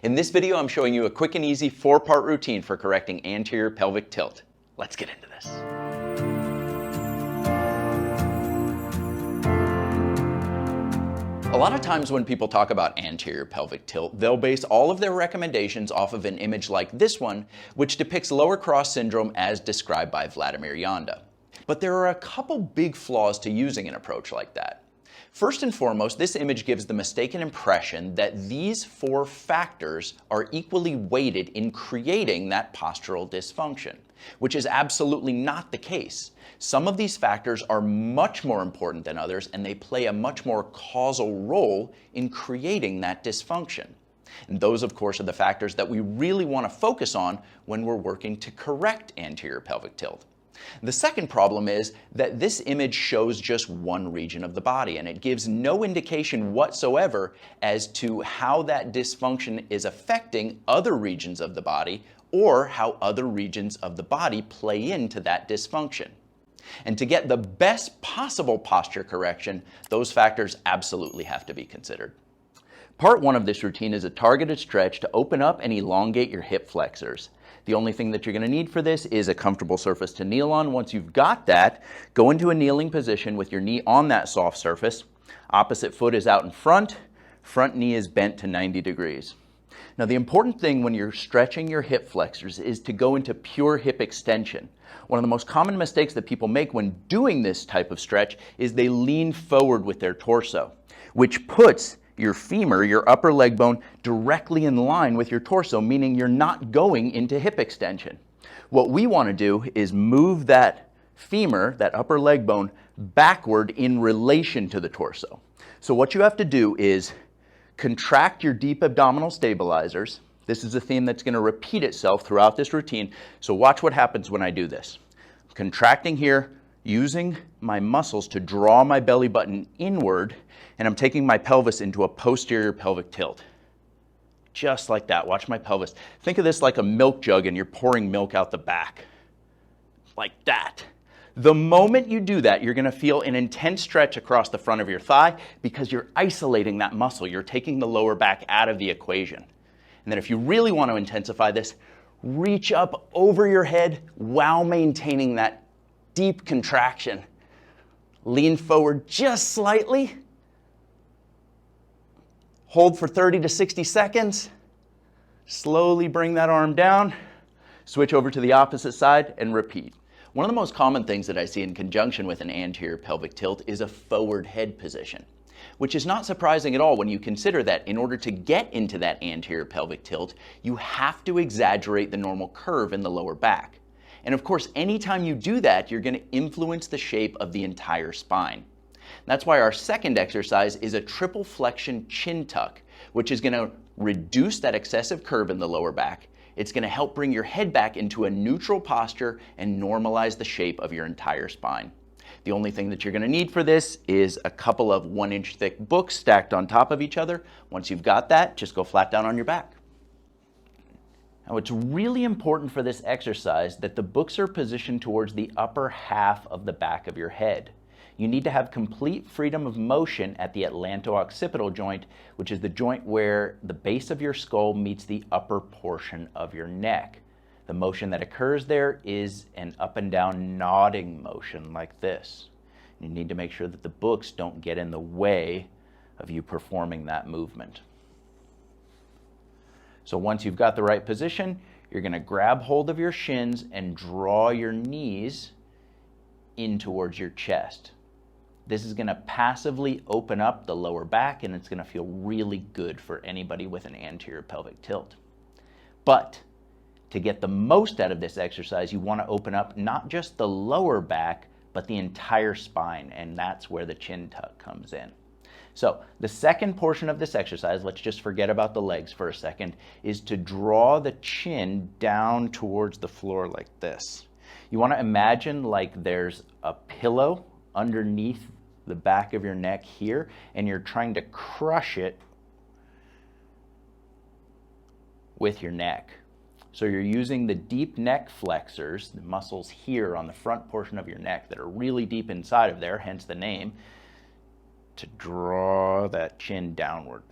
In this video, I'm showing you a quick and easy 4-part routine for correcting anterior pelvic tilt. Let's get into this. A lot of times when people talk about anterior pelvic tilt, they'll base all of their recommendations off of an image like this one, which depicts lower cross syndrome as described by Vladimir Janda. But there are a couple big flaws to using an approach like that. First and foremost, this image gives the mistaken impression that these 4 factors are equally weighted in creating that postural dysfunction, which is absolutely not the case. Some of these factors are much more important than others, and they play a much more causal role in creating that dysfunction. And those, of course, are the factors that we really want to focus on when we're working to correct anterior pelvic tilt. The second problem is that this image shows just one region of the body, and it gives no indication whatsoever as to how that dysfunction is affecting other regions of the body or how other regions of the body play into that dysfunction. And to get the best possible posture correction, those factors absolutely have to be considered. Part 1 of this routine is a targeted stretch to open up and elongate your hip flexors. The only thing that you're going to need for this is a comfortable surface to kneel on. Once you've got that, go into a kneeling position with your knee on that soft surface. Opposite foot is out in front. Front knee is bent to 90 degrees. Now, the important thing when you're stretching your hip flexors is to go into pure hip extension. One of the most common mistakes that people make when doing this type of stretch is they lean forward with their torso, which puts your femur, your upper leg bone, directly in line with your torso, meaning you're not going into hip extension. What we want to do is move that femur, that upper leg bone, backward in relation to the torso. So what you have to do is contract your deep abdominal stabilizers. This is a theme that's going to repeat itself throughout this routine, so watch what happens when I do this. Contracting here, using my muscles to draw my belly button inward, and I'm taking my pelvis into a posterior pelvic tilt. Just like that. Watch my pelvis. Think of this like a milk jug and you're pouring milk out the back. Like that. The moment you do that, you're going to feel an intense stretch across the front of your thigh because you're isolating that muscle. You're taking the lower back out of the equation. And then if you really want to intensify this, reach up over your head while maintaining that deep contraction. Lean forward just slightly. Hold for 30 to 60 seconds. Slowly bring that arm down. Switch over to the opposite side and repeat. One of the most common things that I see in conjunction with an anterior pelvic tilt is a forward head position, which is not surprising at all when you consider that in order to get into that anterior pelvic tilt, you have to exaggerate the normal curve in the lower back. And of course, anytime you do that, you're going to influence the shape of the entire spine. That's why our second exercise is a triple flexion chin tuck, which is going to reduce that excessive curve in the lower back. It's going to help bring your head back into a neutral posture and normalize the shape of your entire spine. The only thing that you're going to need for this is a couple of 1-inch thick books stacked on top of each other. Once you've got that, just go flat down on your back. Now, it's really important for this exercise that the books are positioned towards the upper half of the back of your head. You need to have complete freedom of motion at the atlanto-occipital joint, which is the joint where the base of your skull meets the upper portion of your neck. The motion that occurs there is an up and down nodding motion like this. You need to make sure that the books don't get in the way of you performing that movement. So once you've got the right position, you're going to grab hold of your shins and draw your knees in towards your chest. This is going to passively open up the lower back, and it's going to feel really good for anybody with an anterior pelvic tilt. But to get the most out of this exercise, you want to open up not just the lower back, but the entire spine, and that's where the chin tuck comes in. So the second portion of this exercise, let's just forget about the legs for a second, is to draw the chin down towards the floor like this. You want to imagine like there's a pillow underneath the back of your neck here, and you're trying to crush it with your neck. So you're using the deep neck flexors, the muscles here on the front portion of your neck that are really deep inside of there, hence the name, to draw that chin downward.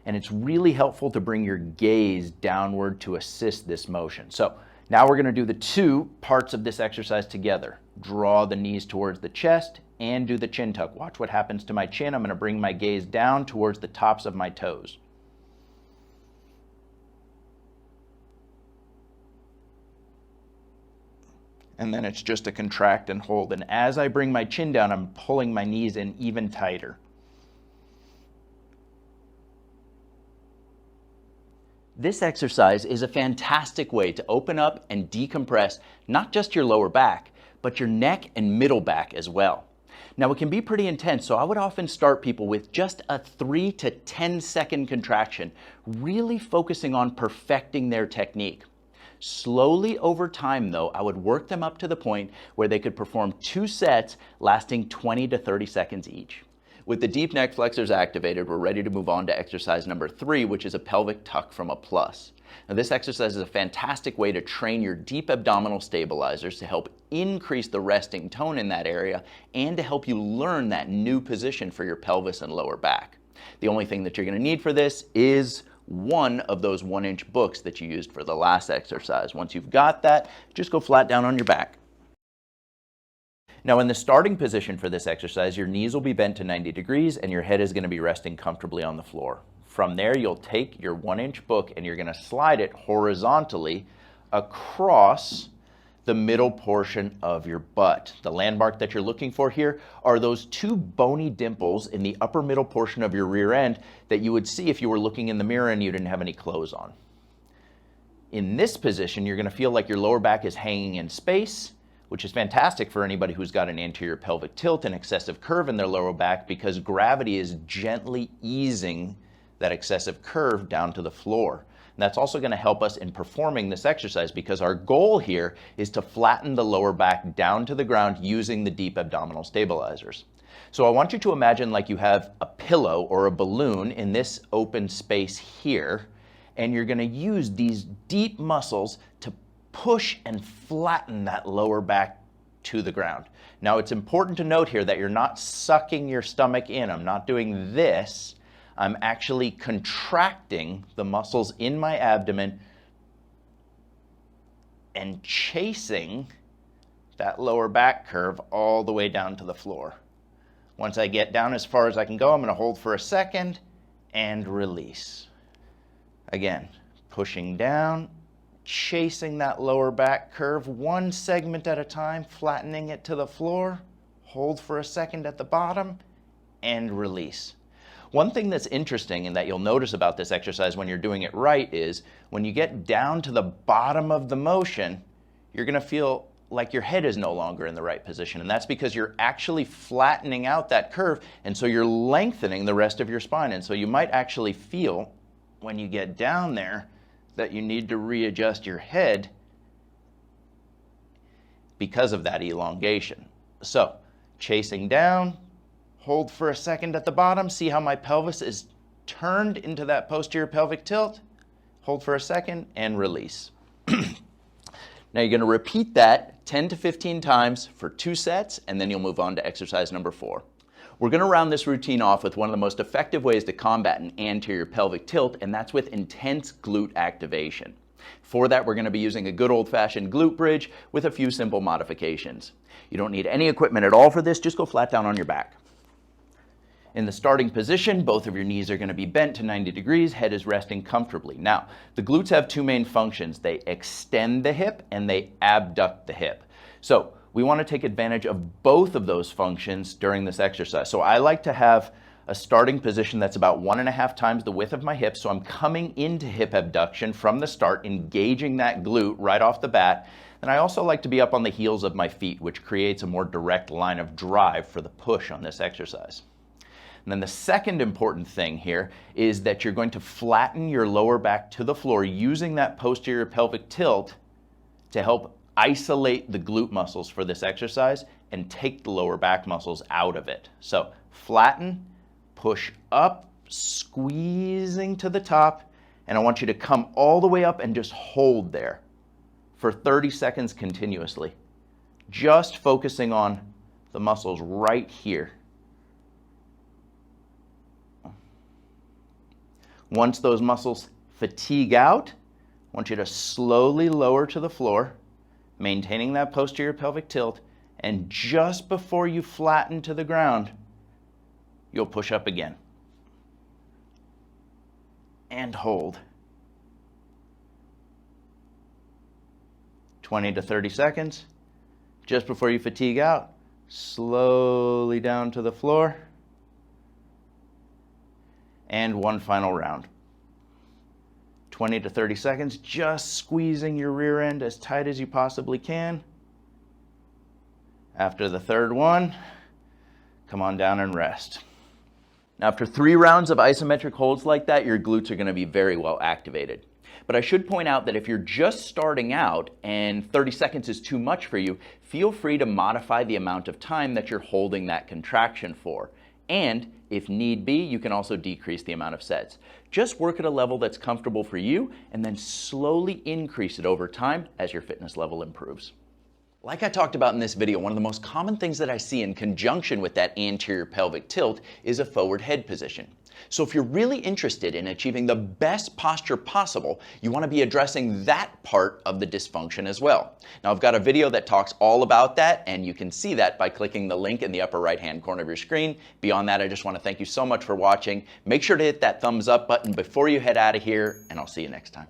And it's really helpful to bring your gaze downward to assist this motion. So now we're going to do the two parts of this exercise together. Draw the knees towards the chest and do the chin tuck. Watch what happens to my chin. I'm going to bring my gaze down towards the tops of my toes. And then it's just a contract and hold. And as I bring my chin down, I'm pulling my knees in even tighter. This exercise is a fantastic way to open up and decompress not just your lower back, but your neck and middle back as well. Now it can be pretty intense, so I would often start people with just a 3 to 10 second contraction, really focusing on perfecting their technique. Slowly over time though, I would work them up to the point where they could perform 2 sets lasting 20 to 30 seconds each. With the deep neck flexors activated, we're ready to move on to exercise number 3, which is a pelvic tuck from a plus. Now this exercise is a fantastic way to train your deep abdominal stabilizers to help increase the resting tone in that area and to help you learn that new position for your pelvis and lower back. The only thing that you're going to need for this is one of those 1-inch books that you used for the last exercise. Once you've got that, just go flat down on your back. Now in the starting position for this exercise, your knees will be bent to 90 degrees and your head is going to be resting comfortably on the floor. From there, you'll take your 1-inch book and you're going to slide it horizontally across the middle portion of your butt. The landmark that you're looking for here are those 2 bony dimples in the upper middle portion of your rear end that you would see if you were looking in the mirror and you didn't have any clothes on. In this position, you're going to feel like your lower back is hanging in space, which is fantastic for anybody who's got an anterior pelvic tilt and excessive curve in their lower back because gravity is gently easing that excessive curve down to the floor. And that's also going to help us in performing this exercise because our goal here is to flatten the lower back down to the ground using the deep abdominal stabilizers. So I want you to imagine like you have a pillow or a balloon in this open space here, and you're going to use these deep muscles to push and flatten that lower back to the ground. Now it's important to note here that you're not sucking your stomach in. I'm not doing this. I'm actually contracting the muscles in my abdomen and chasing that lower back curve all the way down to the floor. Once I get down as far as I can go, I'm going to hold for a second and release. Again, pushing down, chasing that lower back curve, 1 segment at a time, flattening it to the floor, hold for a second at the bottom, and release. One thing that's interesting and that you'll notice about this exercise when you're doing it right is when you get down to the bottom of the motion, you're going to feel like your head is no longer in the right position. And that's because you're actually flattening out that curve, and so you're lengthening the rest of your spine. And so you might actually feel when you get down there that you need to readjust your head because of that elongation. So chasing down, hold for a second at the bottom. See how my pelvis is turned into that posterior pelvic tilt? Hold for a second and release. Now you're going to repeat that 10 to 15 times for 2 sets, and then you'll move on to exercise number 4. We're going to round this routine off with one of the most effective ways to combat an anterior pelvic tilt, and that's with intense glute activation. For that, we're going to be using a good old-fashioned glute bridge with a few simple modifications. You don't need any equipment at all for this, just go flat down on your back. In the starting position, both of your knees are going to be bent to 90 degrees, head is resting comfortably. Now, the glutes have 2 main functions. They extend the hip and they abduct the hip. So we want to take advantage of both of those functions during this exercise. So I like to have a starting position that's about 1.5 times the width of my hip. So I'm coming into hip abduction from the start, engaging that glute right off the bat. And I also like to be up on the heels of my feet, which creates a more direct line of drive for the push on this exercise. And then the second important thing here is that you're going to flatten your lower back to the floor using that posterior pelvic tilt to help isolate the glute muscles for this exercise and take the lower back muscles out of it. So flatten, push up, squeezing to the top, and I want you to come all the way up and just hold there for 30 seconds continuously, just focusing on the muscles right here. Once those muscles fatigue out, I want you to slowly lower to the floor, maintaining that posterior pelvic tilt, and just before you flatten to the ground, you'll push up again. And hold. 20 to 30 seconds. Just before you fatigue out, slowly down to the floor. And one final round. 20 to 30 seconds, just squeezing your rear end as tight as you possibly can. After the third one, come on down and rest. Now, after 3 rounds of isometric holds like that, your glutes are going to be very well activated. But I should point out that if you're just starting out and 30 seconds is too much for you, feel free to modify the amount of time that you're holding that contraction for. And if need be, you can also decrease the amount of sets. Just work at a level that's comfortable for you and then slowly increase it over time as your fitness level improves. Like I talked about in this video, one of the most common things that I see in conjunction with that anterior pelvic tilt is a forward head position. So if you're really interested in achieving the best posture possible, you want to be addressing that part of the dysfunction as well. Now, I've got a video that talks all about that, and you can see that by clicking the link in the upper right-hand corner of your screen. Beyond that, I just want to thank you so much for watching. Make sure to hit that thumbs up button before you head out of here, and I'll see you next time.